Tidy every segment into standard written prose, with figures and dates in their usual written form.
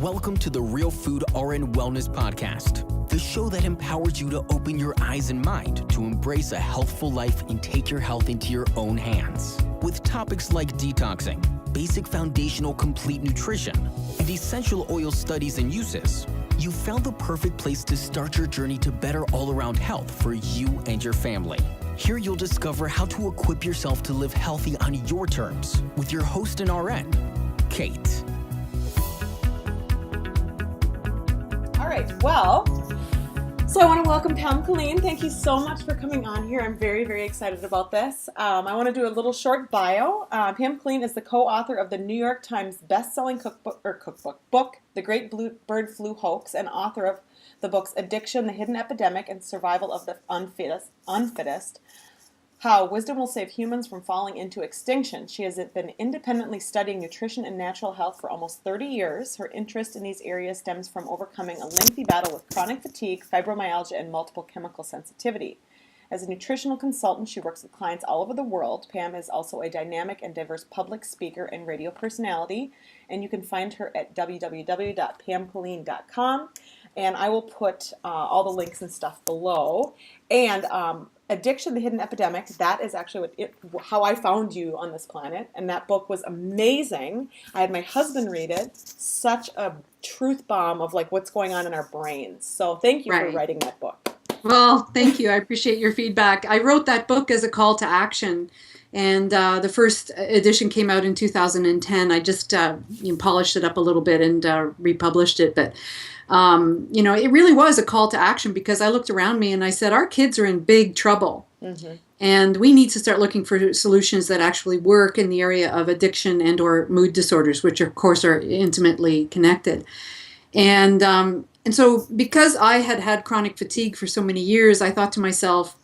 Welcome to the Real Food RN Wellness Podcast, the show that empowers you to open your eyes and mind to embrace a healthful life and take your health into your own hands. With topics like detoxing, basic foundational complete nutrition, and essential oil studies and uses, you found the perfect place to start your journey to better all-around health for you and your family. Here you'll discover how to equip yourself to live healthy on your terms with your host and RN, Kate. All right, well, so I want to welcome Pam Killeen. Thank you so much for coming on here. I'm very, very excited about this. I want to do a little short bio. Pam Killeen is the co-author of the New York Times best-selling book, The Great Bird Flu Hoax, and author of the books Addiction, The Hidden Epidemic, and Survival of the Unfittest, How Wisdom Will Save Humans from Falling into Extinction. She has been independently studying nutrition and natural health for almost 30 years. Her interest in these areas stems from overcoming a lengthy battle with chronic fatigue, fibromyalgia, and multiple chemical sensitivity. As a nutritional consultant, she works with clients all over the world. Pam is also a dynamic and diverse public speaker and radio personality, and you can find her at www.pamkilleen.com, and I will put all the links and stuff below. And Addiction, The Hidden Epidemic, that is actually how I found you on this planet, and that book was amazing. I had my husband read it. Such a truth bomb of like what's going on in our brains. So thank you for writing that book. Well, thank you. I appreciate your feedback. I wrote that book as a call to action, and the first edition came out in 2010. I just polished it up a little bit and republished it, but it really was a call to action because I looked around me and I said, our kids are in big trouble. Mm-hmm. And we need to start looking for solutions that actually work in the area of addiction and or mood disorders, which of course are intimately connected. And so because I had chronic fatigue for so many years, I thought to myself,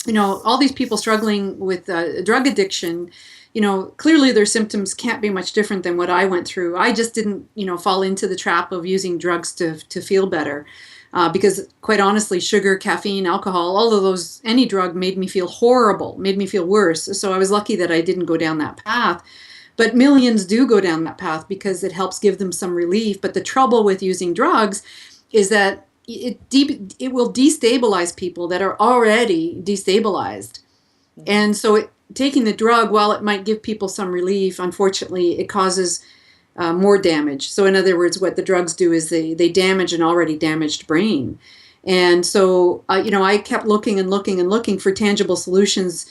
all these people struggling with drug addiction, clearly their symptoms can't be much different than what I went through. I just didn't, fall into the trap of using drugs to feel better. Because quite honestly, sugar, caffeine, alcohol, all of those, any drug made me feel horrible, made me feel worse. So I was lucky that I didn't go down that path. But millions do go down that path because it helps give them some relief. But the trouble with using drugs is that it will destabilize people that are already destabilized. And so taking the drug, while it might give people some relief, unfortunately, it causes more damage. So in other words, what the drugs do is they damage an already damaged brain. And so, I kept looking and looking and looking for tangible solutions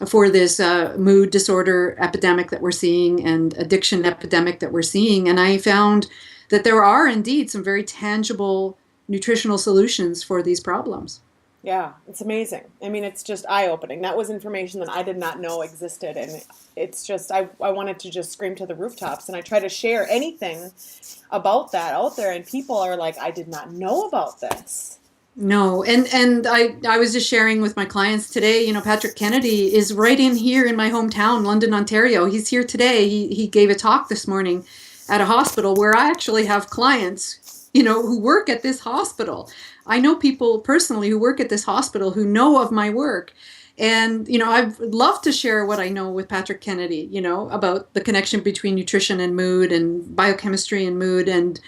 for this mood disorder epidemic that we're seeing and addiction epidemic that we're seeing. And I found that there are indeed some very tangible nutritional solutions for these problems. Yeah, it's amazing. I mean, it's just eye-opening. That was information that I did not know existed. And it's just, I wanted to just scream to the rooftops. And I try to share anything about that out there. And people are like, I did not know about this. No, and I was just sharing with my clients today, Patrick Kennedy is right in here in my hometown, London, Ontario. He's here today. He gave a talk this morning at a hospital where I actually have clients, who work at this hospital. I know people personally who work at this hospital who know of my work. And, I'd love to share what I know with Patrick Kennedy, about the connection between nutrition and mood and biochemistry and mood. And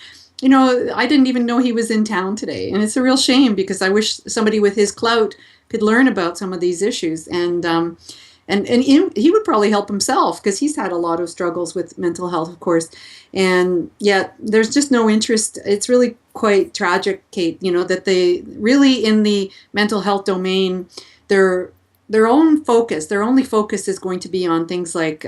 I didn't even know he was in town today. And it's a real shame because I wish somebody with his clout could learn about some of these issues. And he would probably help himself because he's had a lot of struggles with mental health, of course. And yet there's just no interest. It's really quite tragic, Kate, that they really in the mental health domain, their only focus is going to be on things like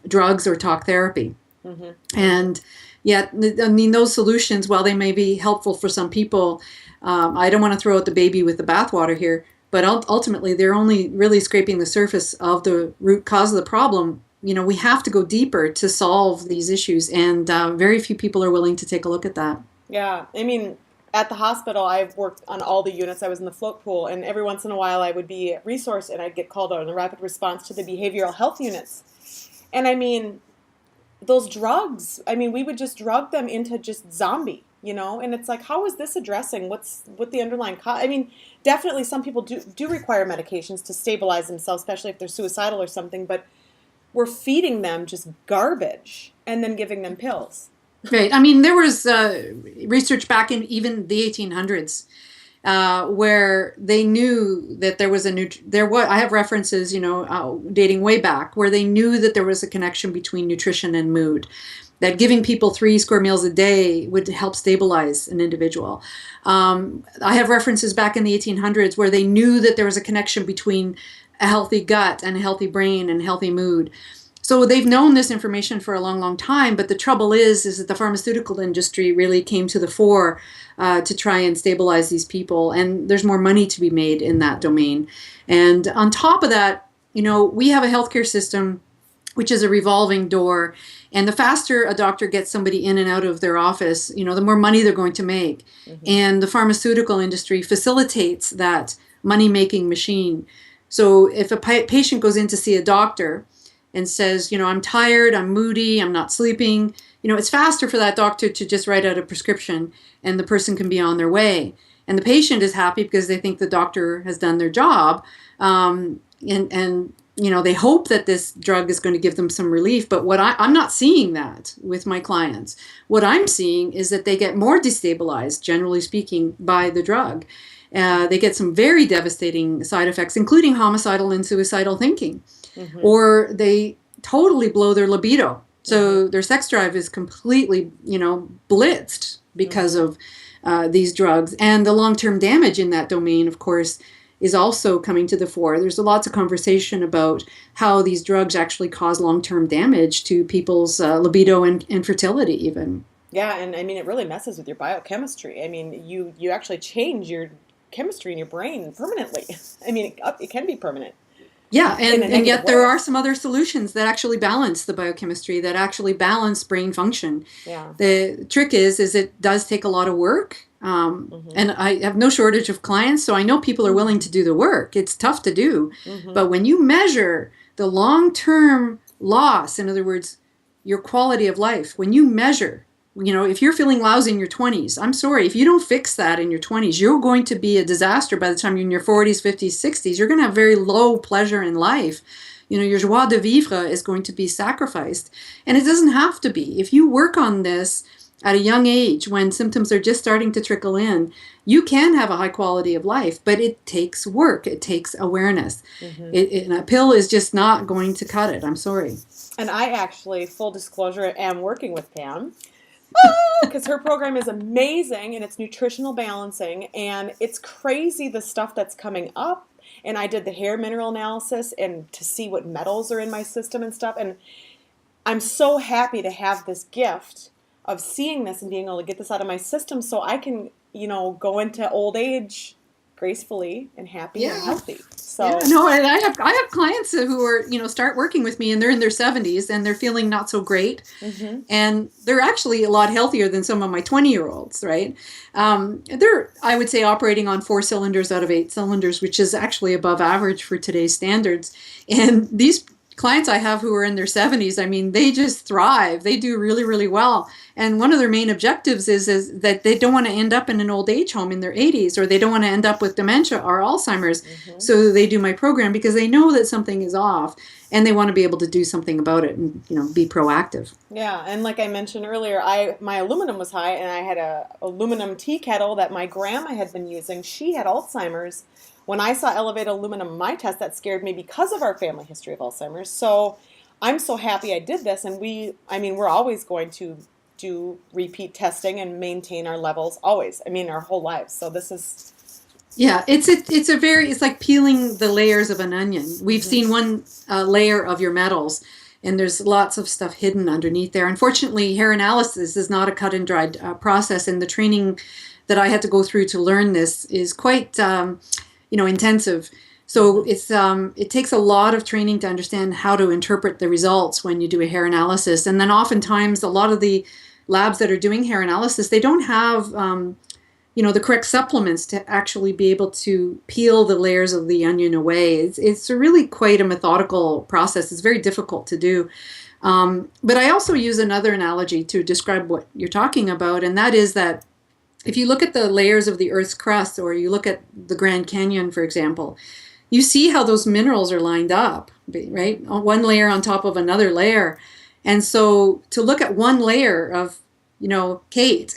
drugs or talk therapy. Mm-hmm. And yet, those solutions, while they may be helpful for some people, I don't want to throw out the baby with the bathwater here, but ultimately they're only really scraping the surface of the root cause of the problem. We have to go deeper to solve these issues, and very few people are willing to take a look at that. Yeah, I mean, at the hospital, I've worked on all the units. I was in the float pool, and every once in a while I would be at resource, and I'd get called out in the rapid response to the behavioral health units. And I mean, those drugs, we would just drug them into just zombie, and it's like, how is this addressing what the underlying cause? Definitely some people do require medications to stabilize themselves, especially if they're suicidal or something, but we're feeding them just garbage and then giving them pills. Right. I mean, there was research back in even the 1800s where they knew that there was I have references, dating way back, where they knew that there was a connection between nutrition and mood, that giving people 3 square meals a day would help stabilize an individual. I have references back in the 1800s where they knew that there was a connection between a healthy gut and a healthy brain and healthy mood. So they've known this information for a long, long time, but the trouble is that the pharmaceutical industry really came to the fore to try and stabilize these people, and there's more money to be made in that domain. And on top of that, we have a healthcare system which is a revolving door, and the faster a doctor gets somebody in and out of their office, the more money they're going to make. Mm-hmm. And the pharmaceutical industry facilitates that money-making machine. So if a patient goes in to see a doctor and says, I'm tired, I'm moody, I'm not sleeping, it's faster for that doctor to just write out a prescription and the person can be on their way. And the patient is happy because they think the doctor has done their job. And they hope that this drug is going to give them some relief. But I'm not seeing that with my clients. What I'm seeing is that they get more destabilized, generally speaking, by the drug. They get some very devastating side effects, including homicidal and suicidal thinking. Mm-hmm. Or they totally blow their libido. So their sex drive is completely, blitzed because of these drugs. And the long-term damage in that domain, of course, is also coming to the fore. There's lots of conversation about how these drugs actually cause long-term damage to people's libido and fertility even. Yeah, and I mean, it really messes with your biochemistry. I mean, you actually change your chemistry in your brain permanently. I mean, it can be permanent. Yeah, and yet there are some other solutions that actually balance the biochemistry, that actually balance brain function. Yeah. The trick is it does take a lot of work. And I have no shortage of clients, so I know people are willing to do the work. It's tough to do. Mm-hmm. But when you measure the long-term loss, in other words, your quality of life, when you measure, if you're feeling lousy in your 20s, I'm sorry, if you don't fix that in your 20s, you're going to be a disaster by the time you're in your 40s, 50s, 60s. You're going to have very low pleasure in life. Your joie de vivre is going to be sacrificed. And it doesn't have to be. If you work on this at a young age, when symptoms are just starting to trickle in, you can have a high quality of life, but it takes work. It takes awareness. Mm-hmm. And a pill is just not going to cut it. I'm sorry. And I actually, full disclosure, am working with Pam. Because her program is amazing and it's nutritional balancing, and it's crazy the stuff that's coming up. And I did the hair mineral analysis and to see what metals are in my system and stuff. And I'm so happy to have this gift of seeing this and being able to get this out of my system so I can, go into old age gracefully and happy and healthy. So and I have clients who are, start working with me and they're in their 70s and they're feeling not so great. Mm-hmm. And they're actually a lot healthier than some of my 20-year-olds, right? They're, I would say, operating on 4 cylinders out of 8 cylinders, which is actually above average for today's standards. And these clients I have who are in their 70s, I mean, they just thrive. They do really, really well. And one of their main objectives is that they don't want to end up in an old age home in their 80s, or they don't want to end up with dementia or Alzheimer's. Mm-hmm. So they do my program because they know that something is off and they want to be able to do something about it and, be proactive. Yeah. And like I mentioned earlier, my aluminum was high, and I had a aluminum tea kettle that my grandma had been using. She had Alzheimer's. When I saw elevated aluminum in my test, that scared me because of our family history of Alzheimer's. So I'm so happy I did this. And we're always going to do repeat testing and maintain our levels always. Our whole lives. So this is... Yeah, it's like peeling the layers of an onion. We've seen one layer of your metals, and there's lots of stuff hidden underneath there. Unfortunately, hair analysis is not a cut and dried process, and the training that I had to go through to learn this is quite... intensive. So it takes a lot of training to understand how to interpret the results when you do a hair analysis. And then oftentimes a lot of the labs that are doing hair analysis, they don't have, the correct supplements to actually be able to peel the layers of the onion away. It's really quite a methodical process. It's very difficult to do. But I also use another analogy to describe what you're talking about, and that is that if you look at the layers of the Earth's crust, or you look at the Grand Canyon, for example, you see how those minerals are lined up, right? One layer on top of another layer. And so to look at one layer of Kate,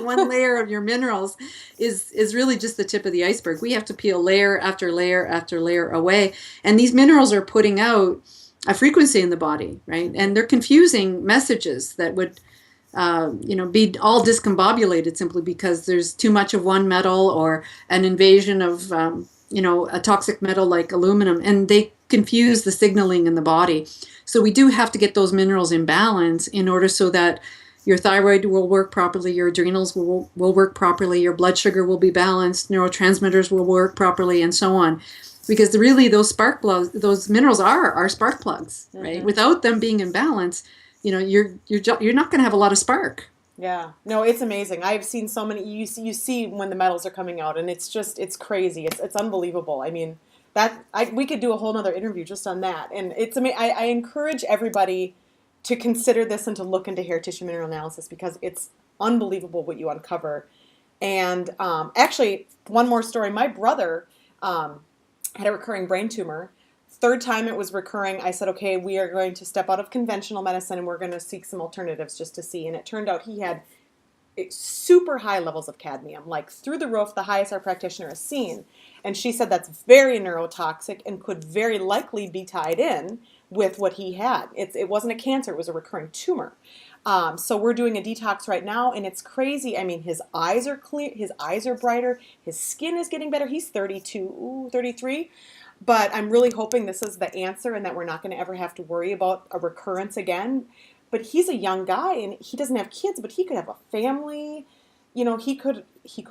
one layer of your minerals is really just the tip of the iceberg. We have to peel layer after layer after layer away. And these minerals are putting out a frequency in the body, right? And they're confusing messages that would, be all discombobulated simply because there's too much of one metal or an invasion of, a toxic metal like aluminum, and they confuse the signaling in the body. So we do have to get those minerals in balance in order so that your thyroid will work properly, your adrenals will work properly, your blood sugar will be balanced, neurotransmitters will work properly, and so on. Because really, those spark plugs, those minerals are our spark plugs, right? Mm-hmm. Without them being in balance, you're not going to have a lot of spark. Yeah, no, it's amazing. I've seen so many. You see when the metals are coming out, and it's crazy. It's unbelievable. I mean, we could do a whole other interview just on that. And it's amazing. I encourage everybody to consider this and to look into hair tissue mineral analysis because it's unbelievable what you uncover. And actually, one more story. My brother had a recurring brain tumor. Third time it was recurring, I said, okay, we are going to step out of conventional medicine and we're going to seek some alternatives just to see. And it turned out he had super high levels of cadmium, like through the roof, the highest our practitioner has seen. And she said that's very neurotoxic and could very likely be tied in with what he had. It wasn't a cancer, it was a recurring tumor. So we're doing a detox right now, and it's crazy. I mean, his eyes are clear, his eyes are brighter, his skin is getting better. He's 33. But I'm really hoping this is the answer and that we're not going to ever have to worry about a recurrence again. But he's a young guy and he doesn't have kids, but he could have a family. He could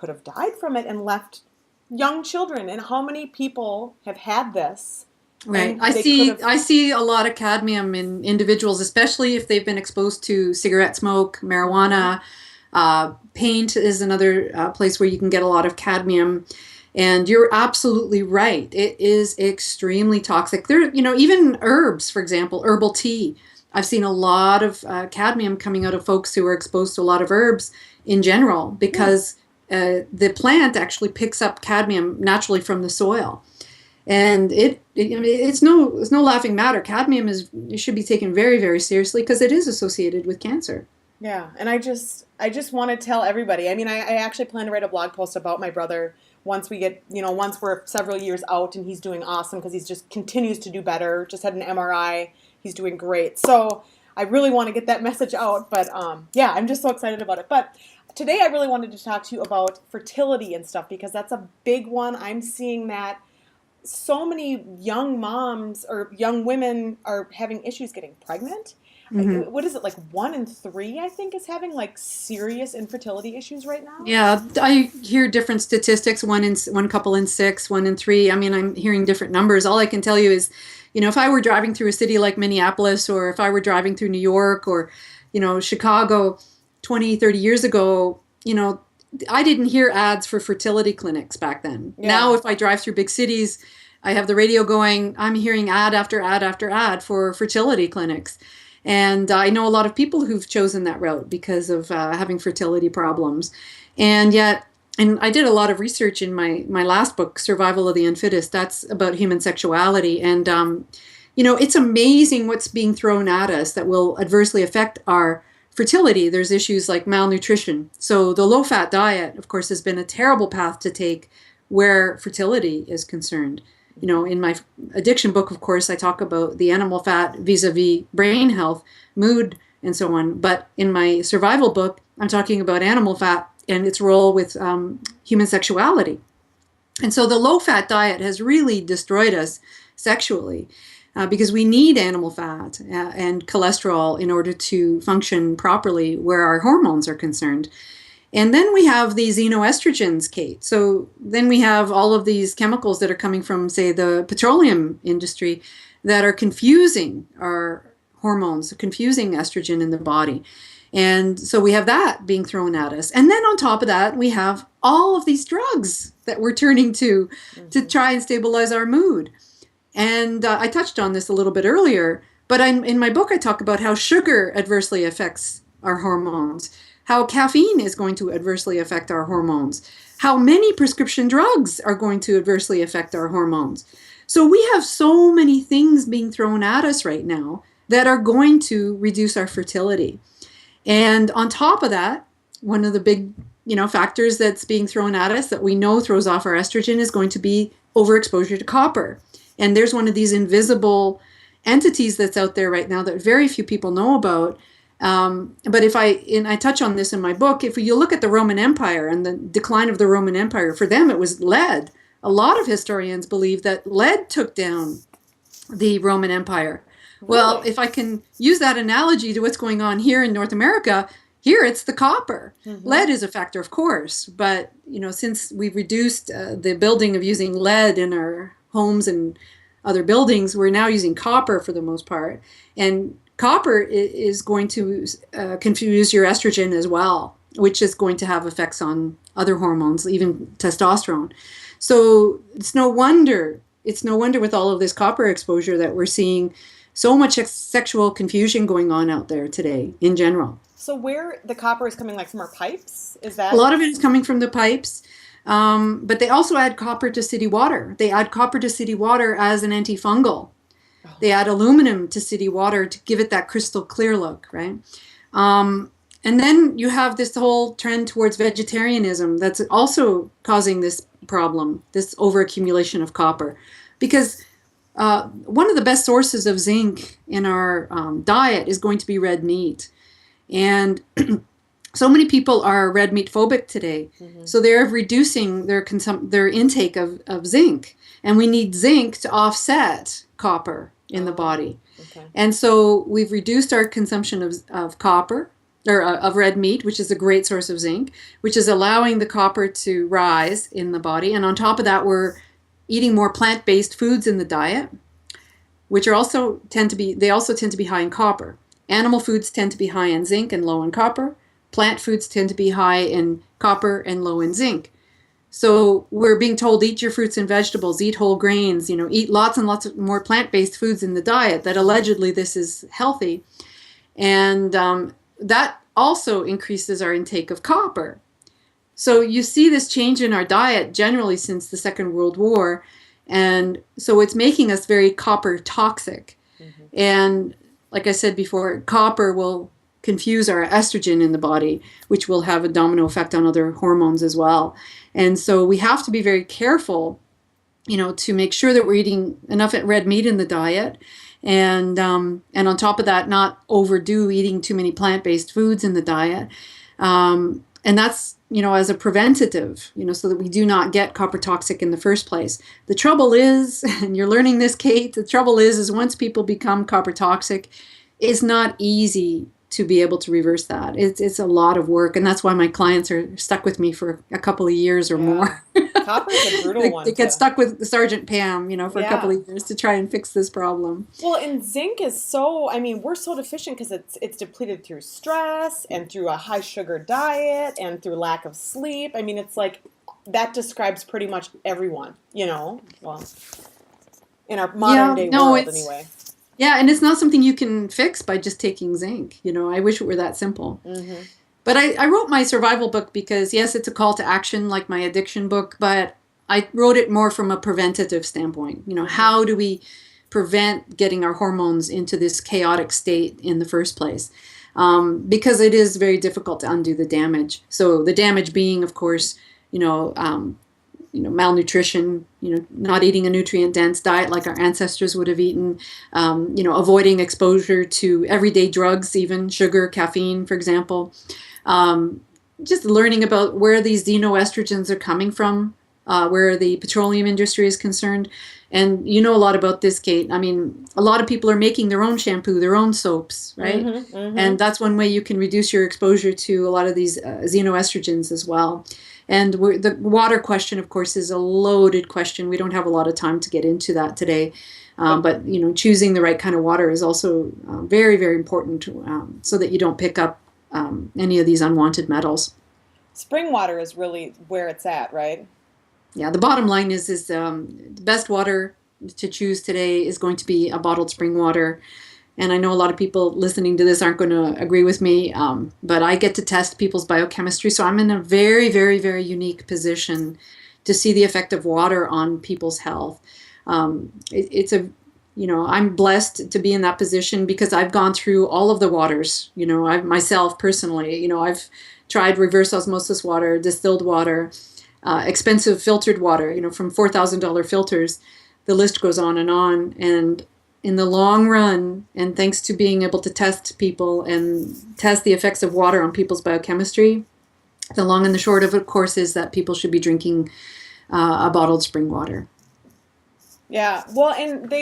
have died from it and left young children. And how many people have had this? Right. I see a lot of cadmium in individuals, especially if they've been exposed to cigarette smoke, marijuana. Paint is another place where you can get a lot of cadmium. And you're absolutely right. It is extremely toxic. There, even herbs, for example, herbal tea. I've seen a lot of cadmium coming out of folks who are exposed to a lot of herbs in general because the plant actually picks up cadmium naturally from the soil. And it's no laughing matter. Cadmium it should be taken very, very seriously because it is associated with cancer. Yeah, and I just want to tell everybody. I mean, I actually plan to write a blog post about my brother once we're several years out and he's doing awesome because he's just continues to do better. Just had an MRI. He's doing great. So I really want to get that message out. But yeah, I'm just so excited about it. But today I really wanted to talk to you about fertility and stuff because that's a big one. I'm seeing that so many young moms or young women are having issues getting pregnant. Mm-hmm. What is it, like 1 in 3, I think, is having like serious infertility issues right now? Yeah, I hear different statistics, one couple in 6, 1 in 3. I mean, I'm hearing different numbers. All I can tell you is, if I were driving through a city like Minneapolis or if I were driving through New York or, Chicago 20, 30 years ago, I didn't hear ads for fertility clinics back then. Yeah. Now, if I drive through big cities, I have the radio going, I'm hearing ad after ad after ad for fertility clinics. And I know a lot of people who've chosen that route because of having fertility problems. And I did a lot of research in my last book, Survival of the Unfittest. That's about human sexuality. And, it's amazing what's being thrown at us that will adversely affect our fertility. There's issues like malnutrition. So the low-fat diet, of course, has been a terrible path to take where fertility is concerned. In my addiction book, of course, I talk about the animal fat vis-a-vis brain health, mood, and so on. But in my survival book, I'm talking about animal fat and its role with human sexuality. And so the low-fat diet has really destroyed us sexually because we need animal fat and cholesterol in order to function properly where our hormones are concerned. And then we have these xenoestrogens, Kate. So then we have all of these chemicals that are coming from, say, the petroleum industry that are confusing our hormones, confusing estrogen in the body. And so we have that being thrown at us. And then on top of that, we have all of these drugs that we're turning to try and stabilize our mood. And I touched on this a little bit earlier, but in my book, I talk about how sugar adversely affects our hormones, how caffeine is going to adversely affect our hormones, how many prescription drugs are going to adversely affect our hormones. So we have so many things being thrown at us right now that are going to reduce our fertility. And on top of that, one of the big, factors that's being thrown at us that we know throws off our estrogen is going to be overexposure to copper. And there's one of these invisible entities that's out there right now that very few people know about. But I touch on this in my book, if you look at the Roman Empire and the decline of the Roman Empire, for them it was lead. A lot of historians believe that lead took down the Roman Empire. Well, Really? if I can use that analogy to what's going on here in North America, here it's the copper. Lead is a factor, of course, but since we've reduced the building of using lead in our homes and other buildings, we're now using copper for the most part. And copper is going to confuse your estrogen as well, which is going to have effects on other hormones, even testosterone. So it's no wonder with all of this copper exposure that we're seeing so much sexual confusion going on out there today in general. So where the copper is coming, like from our pipes? Is that? A lot of it is coming from the pipes, but they also add copper to city water. They add copper to city water as an antifungal. They add aluminum to city water to give it that crystal clear look, right? And then you have this whole trend towards vegetarianism that's also causing this problem, this overaccumulation of copper. Because one of the best sources of zinc in our diet is going to be red meat. And so many people are red meat phobic today. So they're reducing their intake of zinc. And we need zinc to offset copper in the body. Okay. And so we've reduced our consumption of copper, or of red meat, which is a great source of zinc, which is allowing the copper to rise in the body. And on top of that, we're eating more plant-based foods in the diet, which also tend to be high in copper. Animal foods tend to be high in zinc and low in copper. Plant foods tend to be high in copper and low in zinc. So we're being told, eat your fruits and vegetables, eat whole grains, eat lots and lots of more plant-based foods in the diet, that allegedly this is healthy. And that also increases our intake of copper. So you see this change in our diet generally since the Second World War. And so it's making us very copper toxic. And like I said before, copper will confuse our estrogen in the body, which will have a domino effect on other hormones as well. And so we have to be very careful, to make sure that we're eating enough red meat in the diet. And on top of that, not overdo eating too many plant-based foods in the diet. And that's, as a preventative, so that we do not get copper toxic in the first place. The trouble is, and you're learning this, Kate, the trouble is once people become copper toxic, it's not easy to be able to reverse that. It's a lot of work, and that's why my clients are stuck with me for a couple of years or more. Copper is a brutal one. They get stuck with Sergeant Pam, for a couple of years to try and fix this problem. Well, and zinc is we're so deficient because it's depleted through stress and through a high sugar diet and through lack of sleep. I mean, it's like that describes pretty much everyone, well, in our modern day world anyway. Yeah, and it's not something you can fix by just taking zinc. I wish it were that simple. But I wrote my survival book because, yes, it's a call to action like my addiction book, but I wrote it more from a preventative standpoint. How do we prevent getting our hormones into this chaotic state in the first place? Because it is very difficult to undo the damage. So the damage being, of course, malnutrition, not eating a nutrient-dense diet like our ancestors would have eaten, avoiding exposure to everyday drugs, even sugar, caffeine, for example. Just learning about where these xenoestrogens are coming from, where the petroleum industry is concerned. And a lot about this, Kate. I mean, a lot of people are making their own shampoo, their own soaps, right? And that's one way you can reduce your exposure to a lot of these xenoestrogens as well. And the water question, of course, is a loaded question. We don't have a lot of time to get into that today. But, choosing the right kind of water is also very, very important so that you don't pick up any of these unwanted metals. Spring water is really where it's at, right? Yeah, the bottom line is the best water to choose today is going to be a bottled spring water. And I know a lot of people listening to this aren't going to agree with me, but I get to test people's biochemistry. So I'm in a very, very, very unique position to see the effect of water on people's health. It's a I'm blessed to be in that position because I've gone through all of the waters. I've myself personally, I've tried reverse osmosis water, distilled water, expensive filtered water, from $4,000 filters. The list goes on. And in the long run, and thanks to being able to test people and test the effects of water on people's biochemistry, the long and the short of it, of course, is that people should be drinking a bottled spring water. Yeah, well, and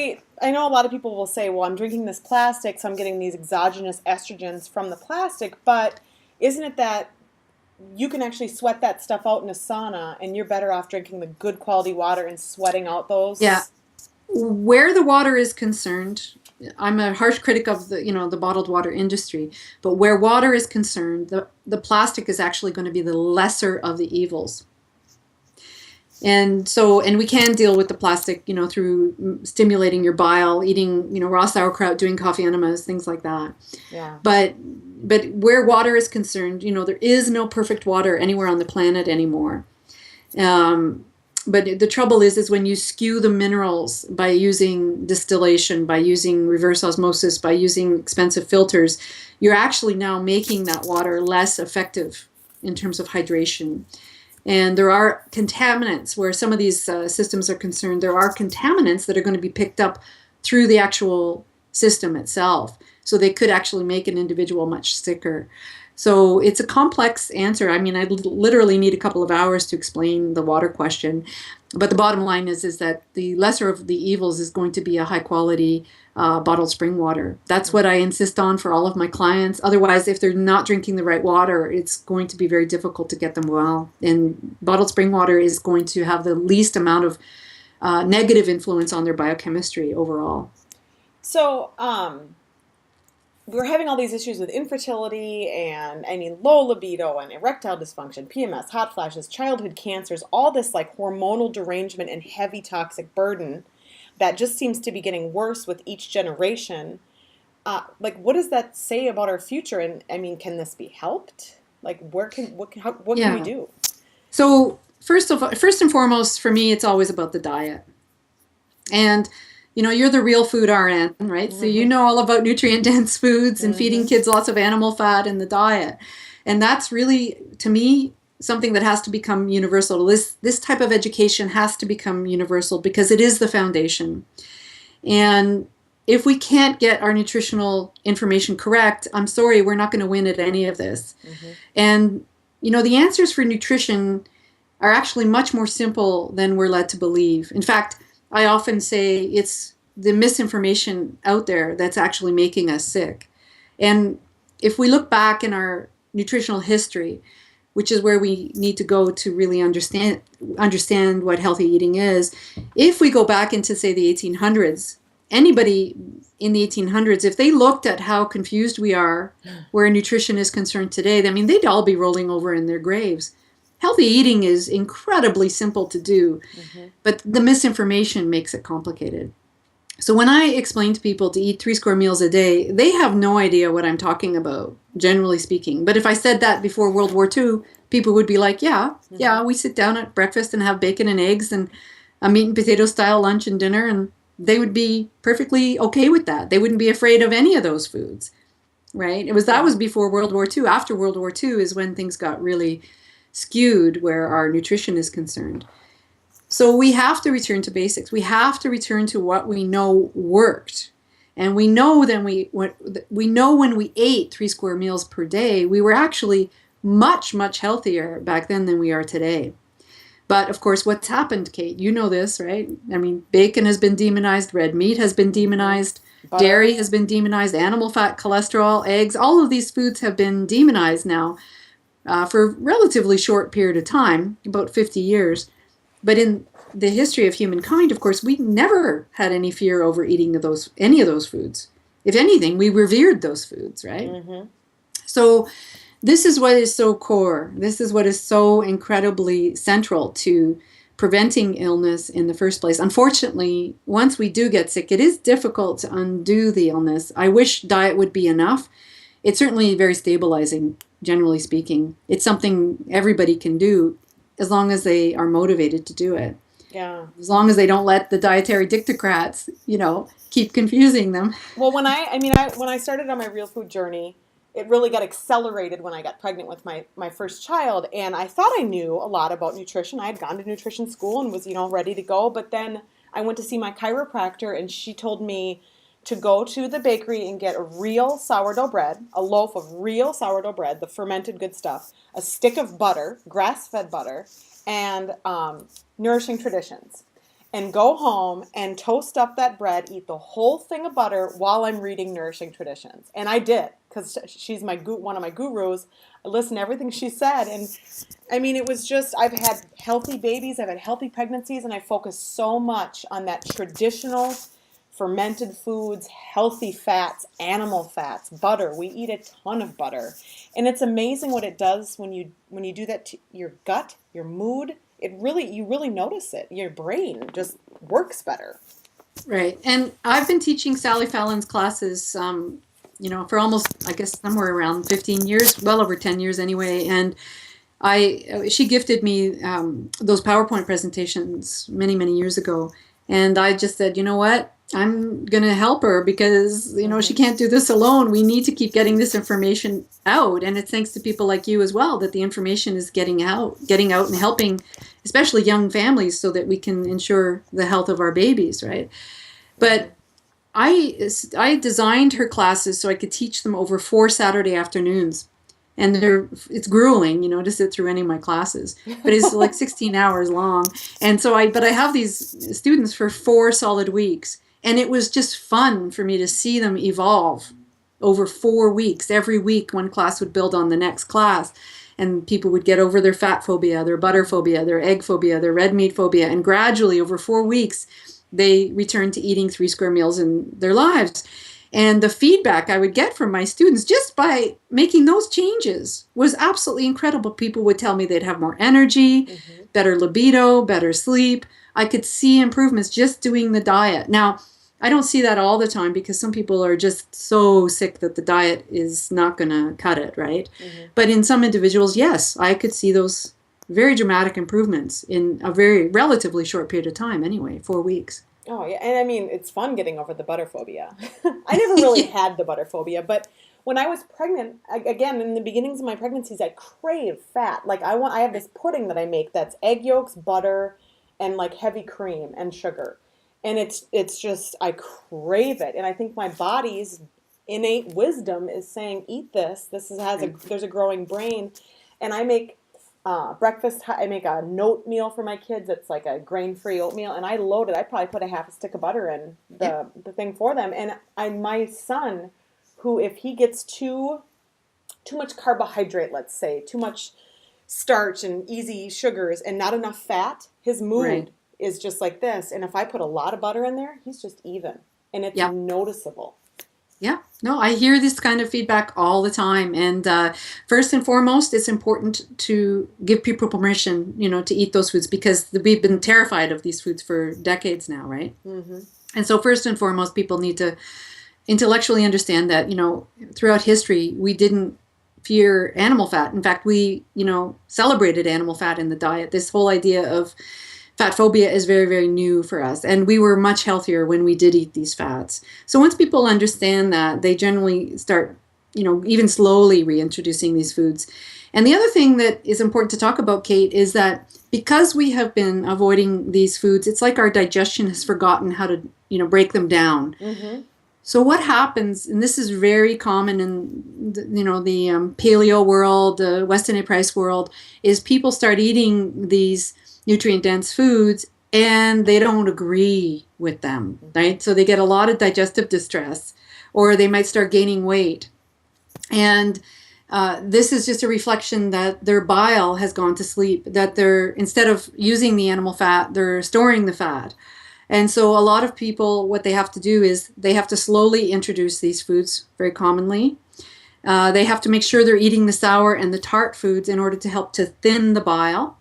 I know a lot of people will say, well, I'm drinking this plastic, so I'm getting these exogenous estrogens from the plastic, but isn't it that you can actually sweat that stuff out in a sauna, and you're better off drinking the good quality water and sweating out those? Yeah. Where the water is concerned, I'm a harsh critic of the bottled water industry, but where water is concerned, the plastic is actually going to be the lesser of the evils. And we can deal with the plastic, through stimulating your bile, eating, raw sauerkraut, doing coffee enemas, things like that. Yeah. But where water is concerned, there is no perfect water anywhere on the planet anymore. But the trouble is when you skew the minerals by using distillation, by using reverse osmosis, by using expensive filters, you're actually now making that water less effective in terms of hydration. And there are contaminants where some of these systems are concerned. There are contaminants that are going to be picked up through the actual system itself. So they could actually make an individual much sicker. So it's a complex answer. I mean, I literally need a couple of hours to explain the water question. But the bottom line is that the lesser of the evils is going to be a high quality bottled spring water. That's what I insist on for all of my clients. Otherwise, if they're not drinking the right water, it's going to be very difficult to get them well. And bottled spring water is going to have the least amount of negative influence on their biochemistry overall. So, we're having all these issues with infertility and, low libido and erectile dysfunction, PMS, hot flashes, childhood cancers, all this like hormonal derangement and heavy toxic burden that just seems to be getting worse with each generation. What does that say about our future? And can this be helped? Like, what can we do? So first and foremost, for me, it's always about the diet. And you're the real food RN, right? Mm-hmm. So you know all about nutrient-dense foods and feeding kids lots of animal fat in the diet. And that's really, to me, something that has to become universal. This type of education has to become universal because it is the foundation. And if we can't get our nutritional information correct, I'm sorry, we're not going to win at any of this. Mm-hmm. And, the answers for nutrition are actually much more simple than we're led to believe. In fact, I often say it's the misinformation out there that's actually making us sick. And if we look back in our nutritional history, which is where we need to go to really understand what healthy eating is, if we go back into, say, the 1800s, anybody in the 1800s, if they looked at how confused we are where nutrition is concerned today, they'd all be rolling over in their graves. Healthy eating is incredibly simple to do, but the misinformation makes it complicated. So when I explain to people to eat 3 square meals a day, they have no idea what I'm talking about, generally speaking. But if I said that before World War II, people would be like, yeah, we sit down at breakfast and have bacon and eggs and a meat and potato style lunch and dinner, and they would be perfectly okay with that. They wouldn't be afraid of any of those foods, right? That was before World War II. After World War II is when things got really skewed where our nutrition is concerned. So we have to return to basics. We have to return to what we know worked. And we know when we ate 3 square meals per day, we were actually much, much healthier back then than we are today. But of course, what's happened, Kate? You know this, right? Bacon has been demonized, red meat has been demonized, dairy has been demonized, animal fat, cholesterol, eggs, all of these foods have been demonized now. For a relatively short period of time, about 50 years. But in the history of humankind, of course, we never had any fear over eating any of those foods. If anything, we revered those foods, right? Mm-hmm. So this is what is so core. This is what is so incredibly central to preventing illness in the first place. Unfortunately, once we do get sick, it is difficult to undo the illness. I wish diet would be enough. It's certainly very stabilizing, generally speaking. It's something everybody can do as long as they are motivated to do it. Yeah. As long as they don't let the dietary dictocrats, keep confusing them. Well, when I started on my real food journey, it really got accelerated when I got pregnant with my first child. And I thought I knew a lot about nutrition. I had gone to nutrition school and was, ready to go. But then I went to see my chiropractor, and she told me to go to the bakery and get a real sourdough bread, a loaf of real sourdough bread, the fermented good stuff, a stick of butter, grass-fed butter, and Nourishing Traditions. And go home and toast up that bread, eat the whole thing of butter while I'm reading Nourishing Traditions. And I did, because she's one of my gurus. I listened to everything she said. And it was just, I've had healthy babies, I've had healthy pregnancies, and I focused so much on that traditional fermented foods, healthy fats, animal fats, butter. We eat a ton of butter. And it's amazing what it does when you do that to your gut, your mood. You really notice it. Your brain just works better. Right. And I've been teaching Sally Fallon's classes, for almost, I guess, somewhere around 15 years, well over 10 years anyway. And she gifted me those PowerPoint presentations many, many years ago. And I just said, you know what? I'm going to help her because, she can't do this alone. We need to keep getting this information out. And it's thanks to people like you as well that the information is getting out and helping, especially young families, so that we can ensure the health of our babies, right? But I designed her classes so I could teach them over 4 Saturday afternoons. And it's grueling, to sit through any of my classes, but it's like 16 hours long. And so I have these students for 4 solid weeks. And it was just fun for me to see them evolve over 4 weeks. Every week, one class would build on the next class. And people would get over their fat phobia, their butter phobia, their egg phobia, their red meat phobia. And gradually, over 4 weeks, they returned to eating 3 square meals in their lives. And the feedback I would get from my students just by making those changes was absolutely incredible. People would tell me they'd have more energy, better libido, better sleep. I could see improvements just doing the diet. Now, I don't see that all the time because some people are just so sick that the diet is not going to cut it, right? But in some individuals, yes, I could see those very dramatic improvements in a very relatively short period of time anyway, 4 weeks. Oh, yeah. And it's fun getting over the butter phobia. I never really had the butter phobia, but when I was pregnant, again, in the beginnings of my pregnancies, I crave fat. Like I have this pudding that I make that's egg yolks, butter, and like heavy cream and sugar. And it's just, I crave it. And I think my body's innate wisdom is saying, eat this. There's a growing brain. And I make breakfast, I make a note meal for my kids. It's like a grain-free oatmeal, and I load it. I probably put a half a stick of butter in the thing for them. And my son, who if he gets too much carbohydrate, let's say, too much starch and easy sugars and not enough fat, his mood is just like this. And if I put a lot of butter in there, he's just even, and it's noticeable. Yeah, no, I hear this kind of feedback all the time. And first and foremost, it's important to give people permission, to eat those foods because we've been terrified of these foods for decades now, right? And so first and foremost, people need to intellectually understand that, throughout history, we didn't fear animal fat. In fact, we, celebrated animal fat in the diet. This whole idea of fat phobia is very, very new for us. And we were much healthier when we did eat these fats. So once people understand that, they generally start, even slowly reintroducing these foods. And the other thing that is important to talk about, Kate, is that because we have been avoiding these foods, it's like our digestion has forgotten how to, break them down. So what happens, and this is very common in, the paleo world, the Weston A. Price world, is people start eating these nutrient-dense foods, and they don't agree with them, right? So they get a lot of digestive distress, or they might start gaining weight. And this is just a reflection that their bile has gone to sleep, that they're, instead of using the animal fat, they're storing the fat. And so a lot of people, what they have to do is they have to slowly introduce these foods very commonly. They have to make sure they're eating the sour and the tart foods in order to help to thin the bile.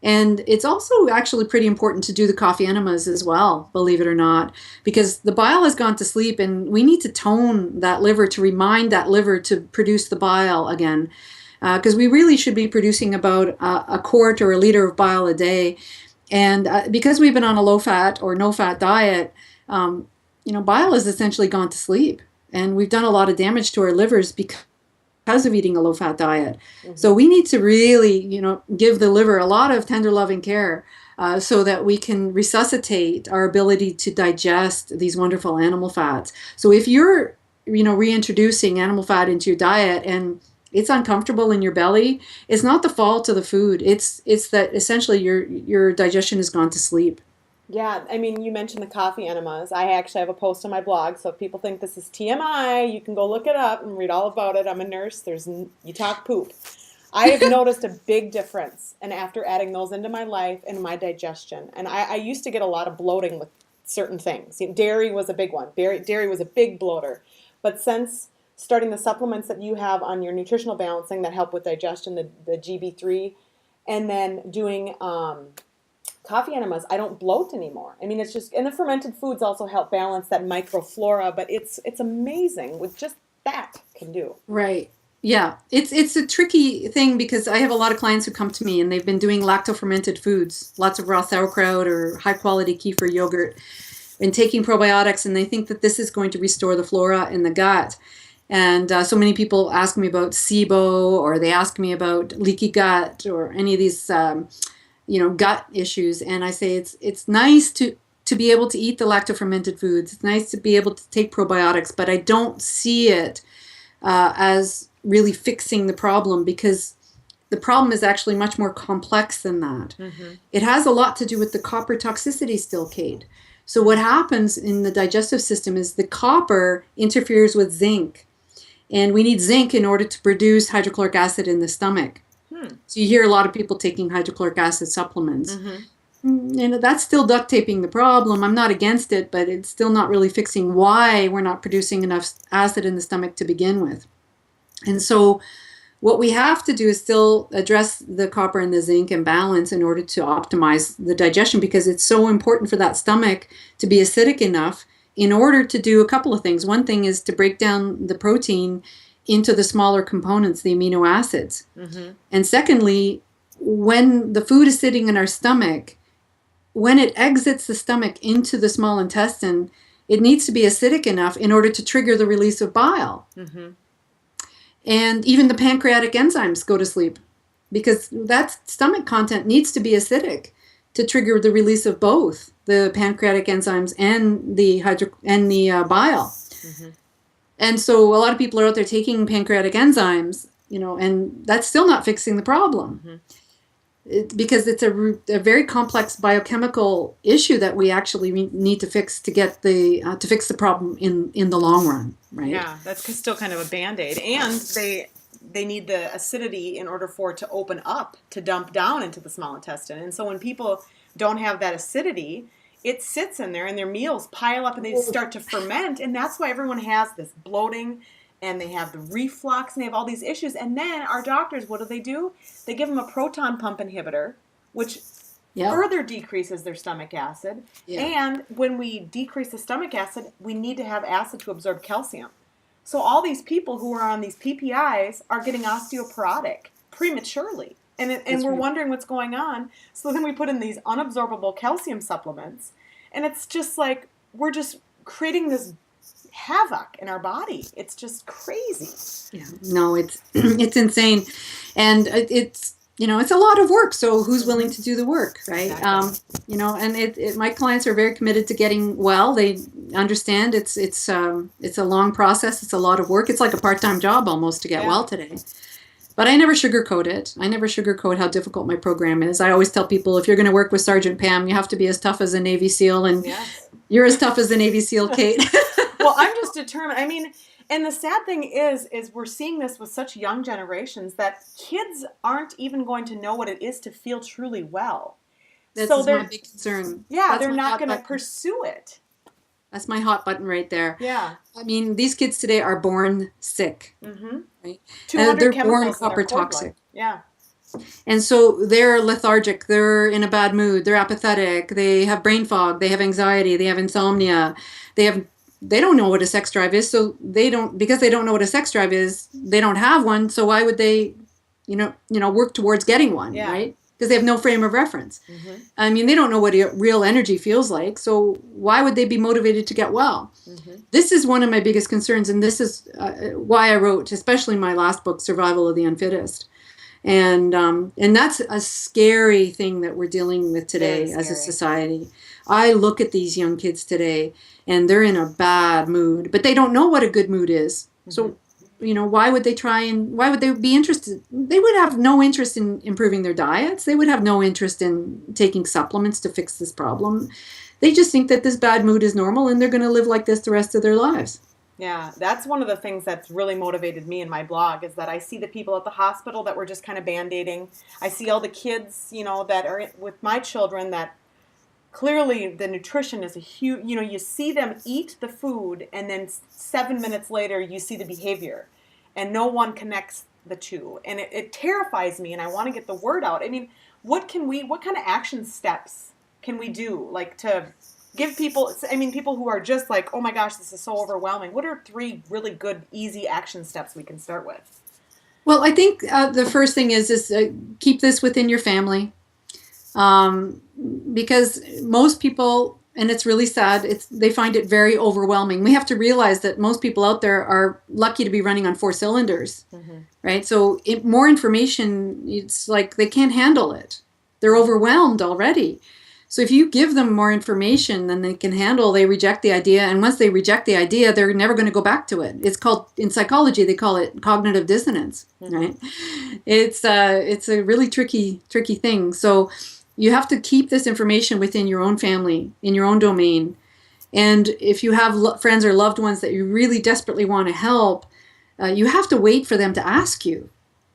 And it's also actually pretty important to do the coffee enemas as well, believe it or not, because the bile has gone to sleep and we need to tone that liver to remind that liver to produce the bile again. Because we really should be producing about a quart or a liter of bile a day. And because we've been on a low-fat or no-fat diet, bile has essentially gone to sleep, and we've done a lot of damage to our livers because of eating a low-fat diet. So we need to really, give the liver a lot of tender loving care so that we can resuscitate our ability to digest these wonderful animal fats. So if you're, reintroducing animal fat into your diet and it's uncomfortable in your belly, it's not the fault of the food. It's that essentially your digestion has gone to sleep. Yeah, I mean, you mentioned the coffee enemas. I actually have a post on my blog, so if people think this is TMI, you can go look it up and read all about it. I'm a nurse. You talk poop. I have noticed a big difference, and after adding those into my life and my digestion, and I used to get a lot of bloating with certain things. Dairy was a big one. Dairy was a big bloater, but since starting the supplements that you have on your nutritional balancing that help with digestion, the GB3, and then doing coffee enemas, I don't bloat anymore. I mean, it's just, and the fermented foods also help balance that microflora, but it's amazing with just that can do. Right. Yeah. It's a tricky thing because I have a lot of clients who come to me and they've been doing lacto-fermented foods, lots of raw sauerkraut or high quality kefir yogurt, and taking probiotics, and they think that this is going to restore the flora in the gut. And so many people ask me about SIBO, or they ask me about leaky gut or any of these gut issues, and I say it's nice to be able to eat the lacto-fermented foods. It's nice to be able to take probiotics, but I don't see it as really fixing the problem, because the problem is actually much more complex than that. It has a lot to do with the copper toxicity still, Kate. So what happens in the digestive system is the copper interferes with zinc, and we need zinc in order to produce hydrochloric acid in the stomach. So you hear a lot of people taking hydrochloric acid supplements. And that's still duct taping the problem. I'm not against it, but it's still not really fixing why we're not producing enough acid in the stomach to begin with. And so what we have to do is still address the copper and the zinc imbalance in order to optimize the digestion, because it's so important for that stomach to be acidic enough in order to do a couple of things. One thing is to break down the protein into the smaller components, the amino acids. And secondly, when the food is sitting in our stomach, when it exits the stomach into the small intestine, it needs to be acidic enough in order to trigger the release of bile. And even the pancreatic enzymes go to sleep, because that stomach content needs to be acidic to trigger the release of both the pancreatic enzymes and the bile. And so a lot of people are out there taking pancreatic enzymes, and that's still not fixing the problem. Because it's a very complex biochemical issue that we actually need to fix to get to fix the problem in the long run, right? Yeah, that's still kind of a Band-Aid. And they need the acidity in order for it to open up, to dump down into the small intestine. And so when people don't have that acidity, it sits in there and their meals pile up and they start to ferment. And that's why everyone has this bloating and they have the reflux and they have all these issues. And then our doctors, what do? They give them a proton pump inhibitor, which further decreases their stomach acid. And when we decrease the stomach acid, we need to have acid to absorb calcium. So all these people who are on these PPIs are getting osteoporotic prematurely. And we're wondering what's going on. So then we put in these unabsorbable calcium supplements. And it's just like we're just creating this havoc in our body. It's just crazy. Yeah, no, it's insane. And it's a lot of work. So who's willing to do the work, right? Exactly. And my clients are very committed to getting well. They understand it's a long process. It's a lot of work. It's like a part-time job almost to get well today. But I never sugarcoat it. I never sugarcoat how difficult my program is. I always tell people, if you're going to work with Sergeant Pam, you have to be as tough as a Navy SEAL, and you're as tough as a Navy SEAL, Kate. Well, I'm just determined. I mean, and the sad thing is we're seeing this with such young generations that kids aren't even going to know what it is to feel truly well. That's my big concern. Yeah, they're not going to pursue it. That's my hot button right there. Yeah. I mean, these kids today are born sick. Right? 200 they're born copper toxic. Yeah. And so they're lethargic. They're in a bad mood. They're apathetic. They have brain fog. They have anxiety. They have insomnia. They don't know what a sex drive is. So because they don't know what a sex drive is, they don't have one. So why would they, work towards getting one, right? because they have no frame of reference. Mm-hmm. I mean, they don't know what real energy feels like. So why would they be motivated to get well? Mm-hmm. This is one of my biggest concerns. And this is why I wrote, especially my last book, Survival of the Unfittest. And that's a scary thing that we're dealing with today as a society. I look at these young kids today and they're in a bad mood, but they don't know what a good mood is. Mm-hmm. So, why would they why would they be interested? They would have no interest in improving their diets. They would have no interest in taking supplements to fix this problem. They just think that this bad mood is normal and they're going to live like this the rest of their lives. Yeah, that's one of the things that's really motivated me in my blog is that I see the people at the hospital that were just kind of band-aiding. I see all the kids, that are with my children that clearly the nutrition is a huge, you see them eat the food and then 7 minutes later you see the behavior and no one connects the two. And it terrifies me and I want to get the word out. I mean, what kind of action steps can we do like to give people, people who are just like, oh my gosh, this is so overwhelming. What are 3 really good, easy action steps we can start with? Well, I think the first thing is keep this within your family. Because most people, and it's really sad, they find it very overwhelming. We have to realize that most people out there are lucky to be running on 4 cylinders, mm-hmm. right? So more information, it's like they can't handle it. They're overwhelmed already. So if you give them more information than they can handle, they reject the idea. And once they reject the idea, they're never going to go back to it. It's called, in psychology, they call it cognitive dissonance, mm-hmm. right? It's a really tricky thing. So you have to keep this information within your own family, in your own domain. And if you have friends or loved ones that you really desperately want to help, you have to wait for them to ask you.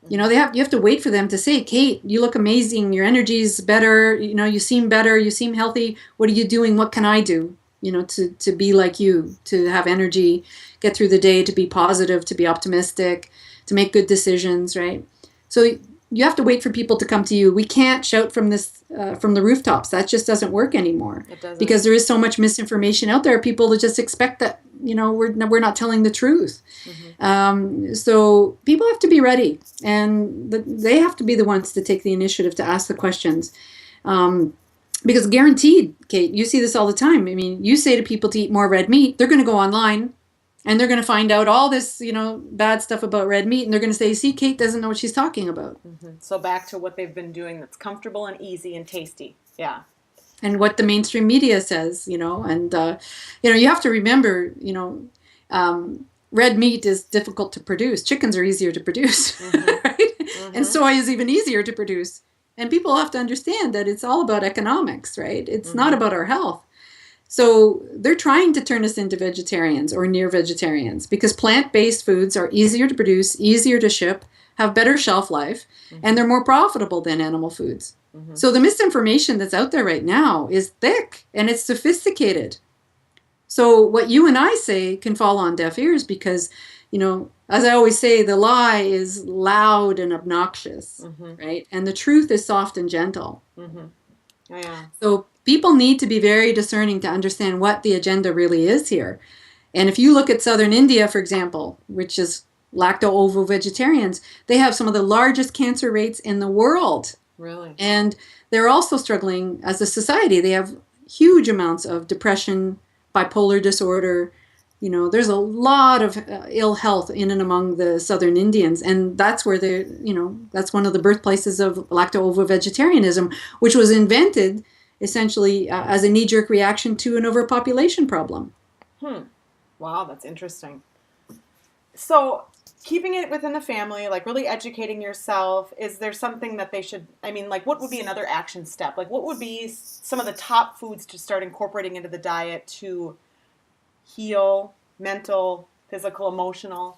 You have to wait for them to say, Kate, you look amazing. Your energy's better. You seem better. You seem healthy. What are you doing? What can I do? To be like you, to have energy, get through the day, to be positive, to be optimistic, to make good decisions, right? So you have to wait for people to come to you. We can't shout from the rooftops. That just doesn't work anymore. It doesn't. Because there is so much misinformation out there. People that just expect that we're not telling the truth. Mm-hmm. So people have to be ready, and they have to be the ones to take the initiative to ask the questions. Because guaranteed, Kate, you see this all the time. I mean, you say to people to eat more red meat, they're going to go online. And they're going to find out all this, bad stuff about red meat. And they're going to say, see, Kate doesn't know what she's talking about. Mm-hmm. So back to what they've been doing that's comfortable and easy and tasty. Yeah. And what the mainstream media says, and, you have to remember, red meat is difficult to produce. Chickens are easier to produce, mm-hmm. right? Mm-hmm. And soy is even easier to produce. And people have to understand that it's all about economics, right? It's mm-hmm. not about our health. So they're trying to turn us into vegetarians or near vegetarians because plant-based foods are easier to produce, easier to ship, have better shelf life, mm-hmm. and they're more profitable than animal foods. Mm-hmm. So the misinformation that's out there right now is thick and it's sophisticated. So what you and I say can fall on deaf ears because, as I always say, the lie is loud and obnoxious, mm-hmm. right? And the truth is soft and gentle. Mm-hmm. Oh, yeah. So people need to be very discerning to understand what the agenda really is here. And if you look at southern India, for example, which is lacto-ovo-vegetarians, they have some of the largest cancer rates in the world. Really? And they're also struggling as a society. They have huge amounts of depression, bipolar disorder. There's a lot of ill health in and among the southern Indians. And that's where that's one of the birthplaces of lacto-ovo-vegetarianism, which was invented essentially as a knee-jerk reaction to an overpopulation problem. Wow, that's interesting. So keeping it within the family, like really educating yourself, is there something that they should, what would be another action step? Like what would be some of the top foods to start incorporating into the diet to heal mental, physical, emotional?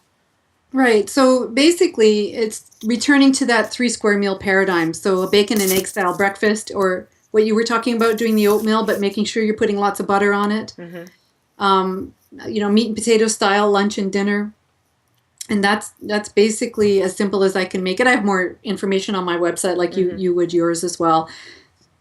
Right. So basically it's returning to that 3 square meal paradigm. So a bacon and egg style breakfast, or what you were talking about, doing the oatmeal, but making sure you're putting lots of butter on it. Mm-hmm. Meat and potato style lunch and dinner. And that's basically as simple as I can make it. I have more information on my website, like mm-hmm. you would yours as well.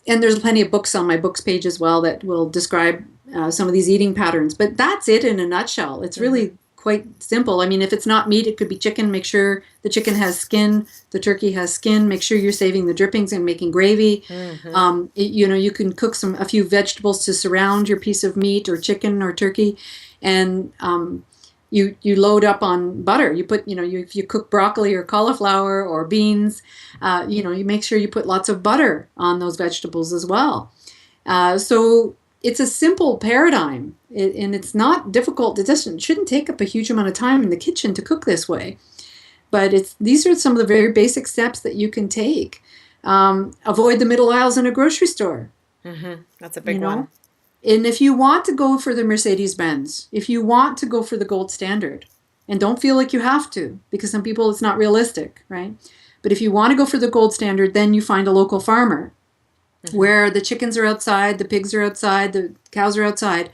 And there's plenty of books on my books page as well that will describe some of these eating patterns. But that's it in a nutshell. It's really quite simple. I mean, if it's not meat, it could be chicken. Make sure the chicken has skin, the turkey has skin. Make sure you're saving the drippings and making gravy. You can cook a few vegetables to surround your piece of meat or chicken or turkey, and you load up on butter. You put, if you cook broccoli or cauliflower or beans, you make sure you put lots of butter on those vegetables as well. So it's a simple paradigm, and it's not difficult. It shouldn't take up a huge amount of time in the kitchen to cook this way. But these are some of the very basic steps that you can take. Avoid the middle aisles in a grocery store. That's a big one. And if you want to go for the Mercedes-Benz, if you want to go for the gold standard, and don't feel like you have to, because some people it's not realistic, right? But if you want to go for the gold standard, then you find a local farmer where the chickens are outside, the pigs are outside, the cows are outside,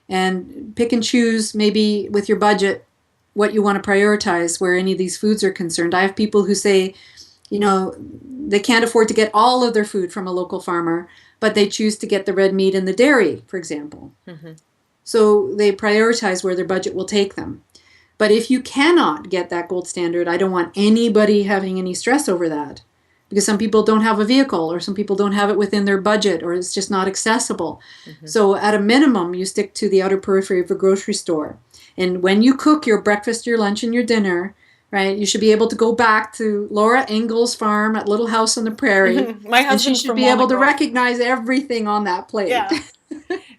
and pick and choose maybe with your budget what you want to prioritize where any of these foods are concerned. I have people who say, they can't afford to get all of their food from a local farmer, but they choose to get the red meat and the dairy, for example. So they prioritize where their budget will take them. But if you cannot get that gold standard, I don't want anybody having any stress over that, because some people don't have a vehicle, or some people don't have it within their budget, or it's just not accessible. So at a minimum, you stick to the outer periphery of a grocery store. And when you cook your breakfast, your lunch, and your dinner, right, you should be able to go back to Laura Engel's farm at Little House on the Prairie. My husband, and she should be able to recognize everything on that plate. Yeah.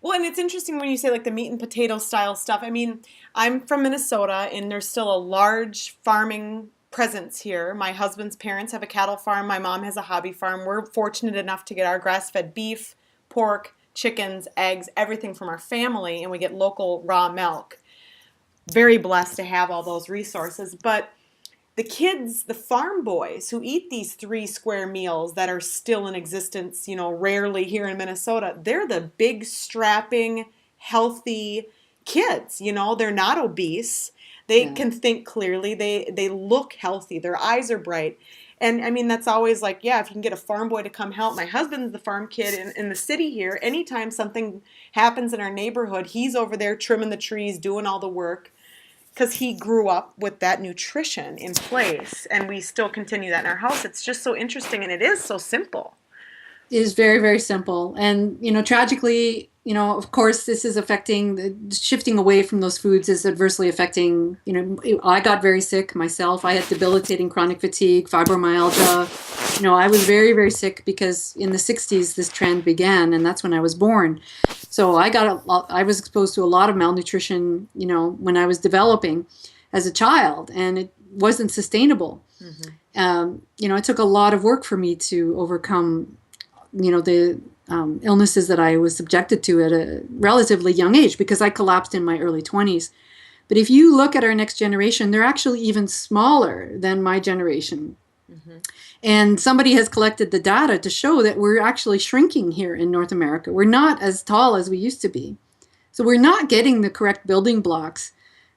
Well, and it's interesting when you say like the meat and potato style stuff. I mean, I'm from Minnesota, and there's still a large farming presence here. My husband's parents have a cattle farm. My mom has a hobby farm. We're fortunate enough to get our grass-fed beef, pork, chickens, eggs, everything from our family, and we get local raw milk. Very blessed to have all those resources. But the kids, the farm boys who eat these 3 square meals that are still in existence, rarely here in Minnesota, they're the big, strapping, healthy kids. They're not obese. They can think clearly. They look healthy. Their eyes are bright. And I mean, that's always like, if you can get a farm boy to come help. My husband's the farm kid in the city here. Anytime something happens in our neighborhood, he's over there trimming the trees, doing all the work, because he grew up with that nutrition in place, and we still continue that in our house. It's just so interesting, and it is so simple. It is very, very simple. And, tragically, of course, this is shifting away from those foods is adversely affecting, I got very sick myself. I had debilitating chronic fatigue, fibromyalgia. I was very, very sick because in the 60s, this trend began, and that's when I was born. So I was exposed to a lot of malnutrition, when I was developing as a child, and it wasn't sustainable. It took a lot of work for me to overcome, the illnesses that I was subjected to at a relatively young age, because I collapsed in my early 20s. But if you look at our next generation, they're actually even smaller than my generation. And somebody has collected the data to show that we're actually shrinking here in North America. We're not as tall as we used to be. So we're not getting the correct building blocks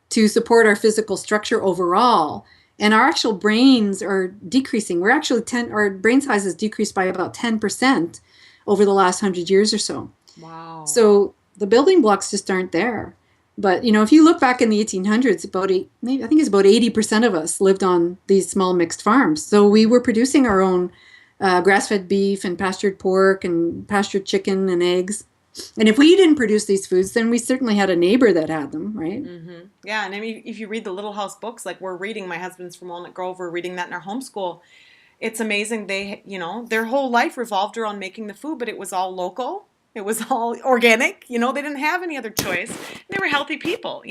to support our physical structure overall. And our actual brains are decreasing. Our brain size has decreased by about 10% over the last 100 years or so. Wow. So the building blocks just aren't there. But, if you look back in the 1800s, I think it's about 80% of us lived on these small mixed farms. So we were producing our own grass-fed beef and pastured pork and pastured chicken and eggs. And if we didn't produce these foods, then we certainly had a neighbor that had them, right? Yeah, and I mean, if you read the Little House books, like we're reading, my husband's from Walnut Grove, we're reading that in our homeschool. It's amazing. They, their whole life revolved around making the food, but it was all local. It was all organic. They didn't have any other choice. They were healthy people,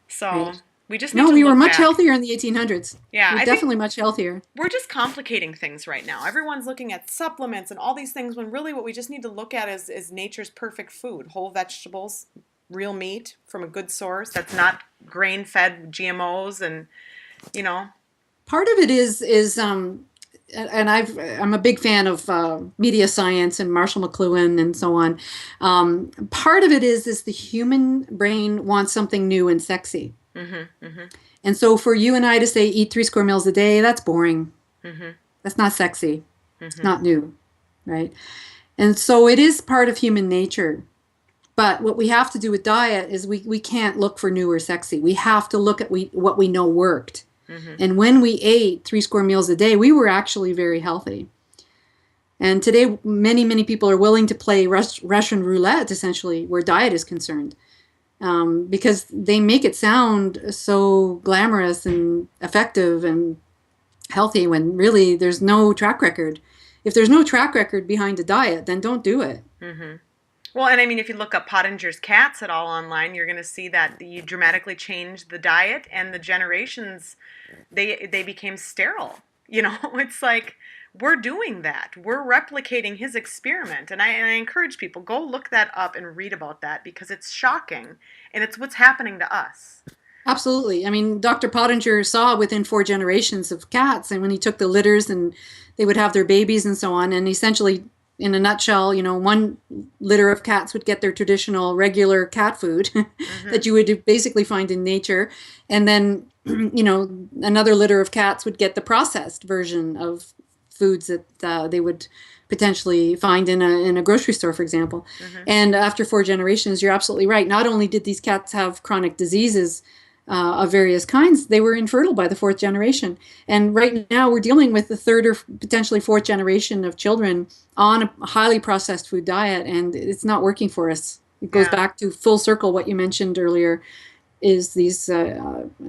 So Right. we just need to we were look much back. healthier in the 1800s. Yeah, we're definitely much healthier. We're just complicating things right now. Everyone's looking at supplements and all these things when really what we just need to look at is nature's perfect food. Whole vegetables, real meat from a good source that's not grain-fed GMOs and, Part of it is and I'm a big fan of media science and Marshall McLuhan and so on. Part of it is the human brain wants something new and sexy. And so for you and I to say eat 3 square meals a day, that's boring. That's not sexy. It's not new, right? And so it is part of human nature But what we have to do with diet is we can't look for new or sexy. We have to look at what we know worked. And when we ate 3 square meals a day, we were actually very healthy. And today, many, many people are willing to play Russian roulette, essentially, where diet is concerned, because they make it sound so glamorous and effective and healthy when really there's no track record. If there's no track record behind a diet, then don't do it. Well, and I mean, if you look up Pottinger's cats at all online, you're going to see that you dramatically changed the diet, and the generations, they became sterile. You know, it's like, we're doing that. We're replicating his experiment. And I encourage people, go look that up and read about that, because it's shocking, and it's what's happening to us. Absolutely. I mean, Dr. Pottinger saw within 4 generations of cats, and when he took the litters and they would have their babies and so on, and essentially, in a nutshell, you know, 1 litter of cats would get their traditional regular cat food that you would basically find in nature. And then, you know, another litter of cats would get the processed version of foods that they would potentially find in a grocery store, for example. And after 4 generations, you're absolutely right. Not only did these cats have chronic diseases of various kinds, they were infertile by the 4th generation. And right now we're dealing with the 3rd or potentially 4th generation of children on a highly processed food diet, and it's not working for us. It goes back to full circle what you mentioned earlier, is these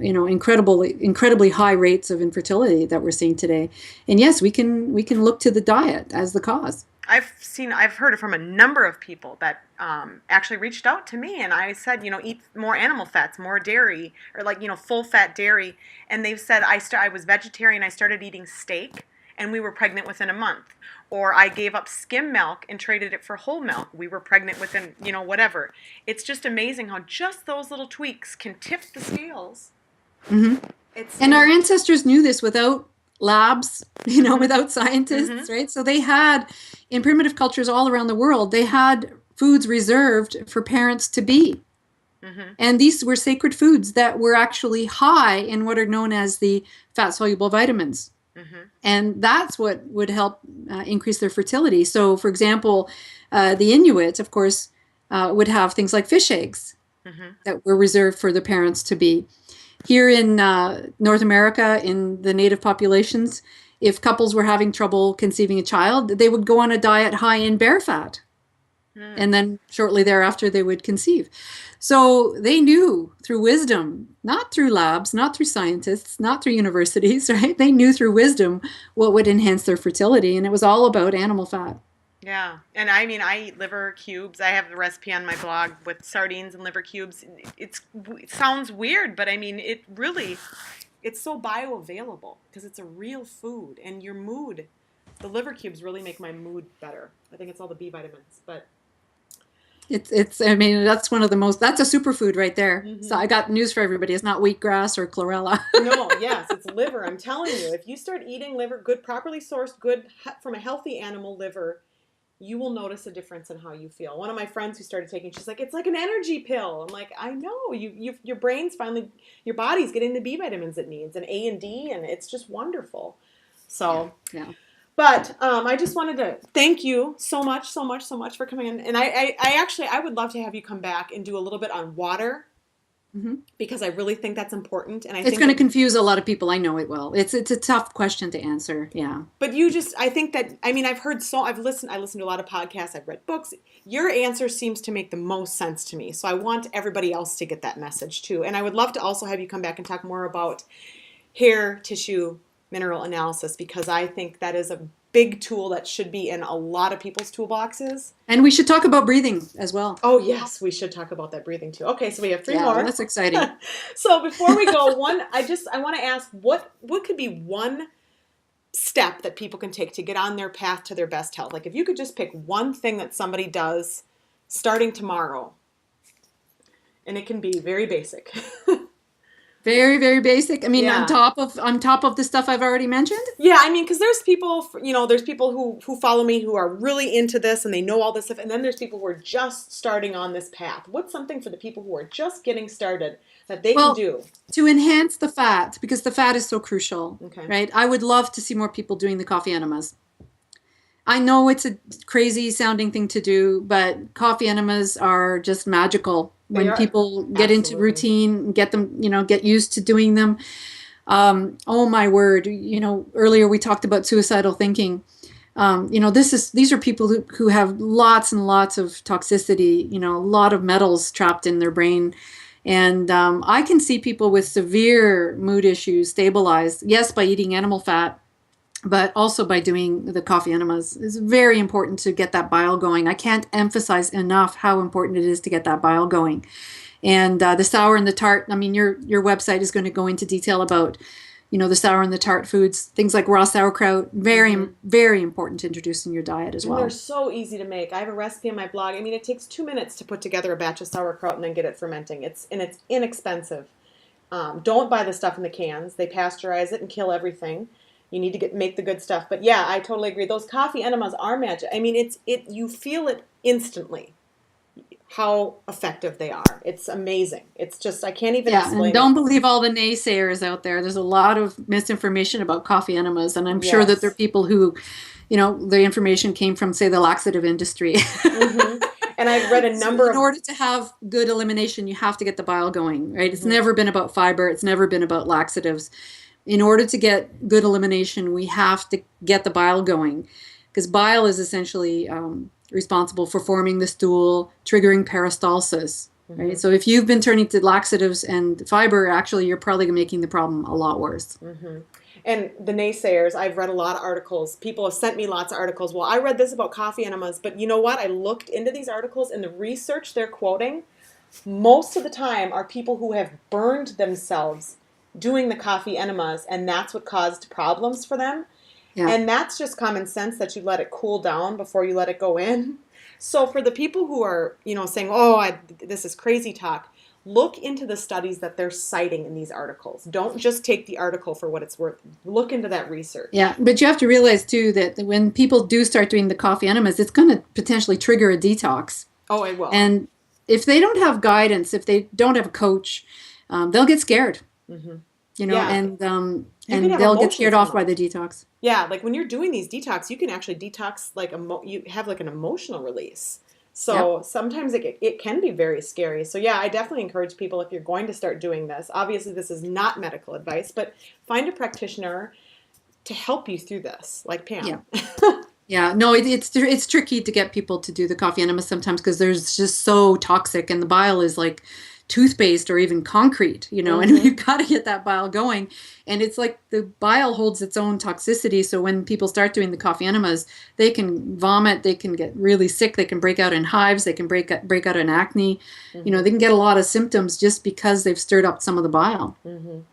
incredibly high rates of infertility that we're seeing today. And yes, we can look to the diet as the cause. I've heard from a number of people that actually reached out to me, and I said, you know, eat more animal fats, more dairy, or like, you know, full fat dairy. And they've said, I was vegetarian, I started eating steak, and we were pregnant within a month. Or I gave up skim milk and traded it for whole milk. We were pregnant within, you know, whatever. It's just amazing how just those little tweaks can tip the scales. And our ancestors knew this without labs, you know, without scientists, right? So they had, in primitive cultures all around the world, they had foods reserved for parents to be. And these were sacred foods that were actually high in what are known as the fat-soluble vitamins. And that's what would help increase their fertility. So, for example, the Inuit, of course, would have things like fish eggs that were reserved for the parents to be. Here in North America, in the native populations, if couples were having trouble conceiving a child, they would go on a diet high in bear fat. And then shortly thereafter, they would conceive. So they knew through wisdom, not through labs, not through scientists, not through universities, right? They knew through wisdom what would enhance their fertility. And it was all about animal fat. Yeah. And I mean, I eat liver cubes. I have the recipe on my blog with sardines and liver cubes. It sounds weird, but I mean, it's so bioavailable because it's a real food. And your mood, the liver cubes really make my mood better. I think it's all the B vitamins, but... I mean, that's one of the most, that's a superfood right there. So I got news for everybody. It's not wheatgrass or chlorella. No, yes, it's liver. I'm telling you, if you start eating liver, good, properly sourced, good from a healthy animal liver, you will notice a difference in how you feel. One of my friends who started taking, she's like, it's like an energy pill. I'm like, I know, your brain's finally, your body's getting the B vitamins it needs, and A and D, and it's just wonderful. So, yeah. But I just wanted to thank you so much for coming in. And I would love to have you come back and do a little bit on water, because I really think that's important. And it's going to confuse a lot of people. I know it will. It's a tough question to answer. Yeah. But I think that, I mean, I listened to a lot of podcasts. I've read books. Your answer seems to make the most sense to me. So I want everybody else to get that message too. And I would love to also have you come back and talk more about hair tissue mineral analysis, because I think that is a big tool that should be in a lot of people's toolboxes. And we should talk about breathing as well. Oh, yes, we should talk about that breathing too. Okay, so we have 3 more. That's exciting. So before we go, I want to ask, what could be one step that people can take to get on their path to their best health? Like if you could just pick one thing that somebody does starting tomorrow, and it can be very basic. Very, very basic. I mean, on top of the stuff I've already mentioned. Yeah, I mean, because there's people, there's people who follow me who are really into this and they know all this stuff, and then there's people who are just starting on this path. What's something for the people who are just getting started that they can do to enhance the fat, because the fat is so crucial, okay, right? I would love to see more people doing the coffee enemas. I know it's a crazy sounding thing to do, but coffee enemas are just magical They when are. people get into Absolutely. routine, get them, get used to doing them. Oh my word. Earlier we talked about suicidal thinking. These are people who have lots and lots of toxicity, a lot of metals trapped in their brain. And I can see people with severe mood issues stabilized, yes, by eating animal fat, but also by doing the coffee enemas. It's very important to get that bile going. I can't emphasize enough how important it is to get that bile going. And the sour and the tart, I mean, your website is going to go into detail about, the sour and the tart foods, things like raw sauerkraut, very, very important to introduce in your diet as well. They're so easy to make. I have a recipe on my blog. I mean, it takes 2 minutes to put together a batch of sauerkraut and then get it fermenting. It's inexpensive. Don't buy the stuff in the cans. They pasteurize it and kill everything. You need to make the good stuff. But yeah, I totally agree. Those coffee enemas are magic. I mean, you feel it instantly how effective they are. It's amazing. It's just, I can't even explain and don't believe all the naysayers out there. There's a lot of misinformation about coffee enemas, and I'm sure that there are people who, the information came from, say, the laxative industry. And I've read a number in order to have good elimination, you have to get the bile going, right? It's never been about fiber. It's never been about laxatives. In order to get good elimination, we have to get the bile going, because bile is essentially responsible for forming the stool, triggering peristalsis, right? So if you've been turning to laxatives and fiber, actually, you're probably making the problem a lot worse. And the naysayers, I've read a lot of articles. People have sent me lots of articles. Well, I read this about coffee enemas, but you know what? I looked into these articles, and the research they're quoting, most of the time are people who have burned themselves doing the coffee enemas, and that's what caused problems for them. Yeah. And that's just common sense, that you let it cool down before you let it go in. So for the people who are, saying, this is crazy talk, look into the studies that they're citing in these articles. Don't just take the article for what it's worth. Look into that research. Yeah, but you have to realize, too, that when people do start doing the coffee enemas, it's going to potentially trigger a detox. Oh, it will. And if they don't have guidance, if they don't have a coach, they'll get scared. And they'll get scared off by the detox. Yeah, like when you're doing these detox, you can actually detox, you have like an emotional release. So sometimes it can be very scary. So yeah, I definitely encourage people, if you're going to start doing this, obviously this is not medical advice, but find a practitioner to help you through this, like Pam. Yeah. Yeah, no, it's tricky to get people to do the coffee enemas sometimes, because there's just so toxic, and the bile is like toothpaste or even concrete, and we've got to get that bile going. And it's like the bile holds its own toxicity. So when people start doing the coffee enemas, they can vomit, they can get really sick, they can break out in hives, they can break out in acne. They can get a lot of symptoms just because they've stirred up some of the bile. Well,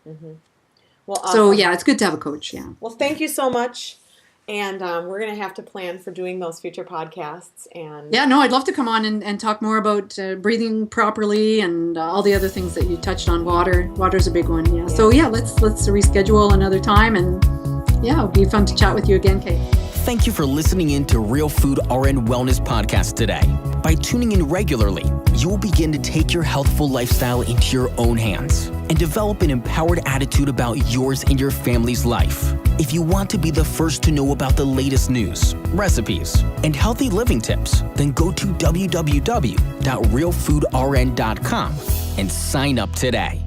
awesome. So yeah, it's good to have a coach. Yeah. Well, thank you so much. And we're going to have to plan for doing those future podcasts. And yeah, no, I'd love to come on and talk more about breathing properly and all the other things that you touched on. Water's a big one. Yeah. So yeah, let's reschedule another time. And yeah, it'll be fun to chat with you again, Kate. Thank you for listening in to Real Food RN Wellness Podcast today. By tuning in regularly, you will begin to take your healthful lifestyle into your own hands and develop an empowered attitude about yours and your family's life. If you want to be the first to know about the latest news, recipes, and healthy living tips, then go to www.realfoodrn.com and sign up today.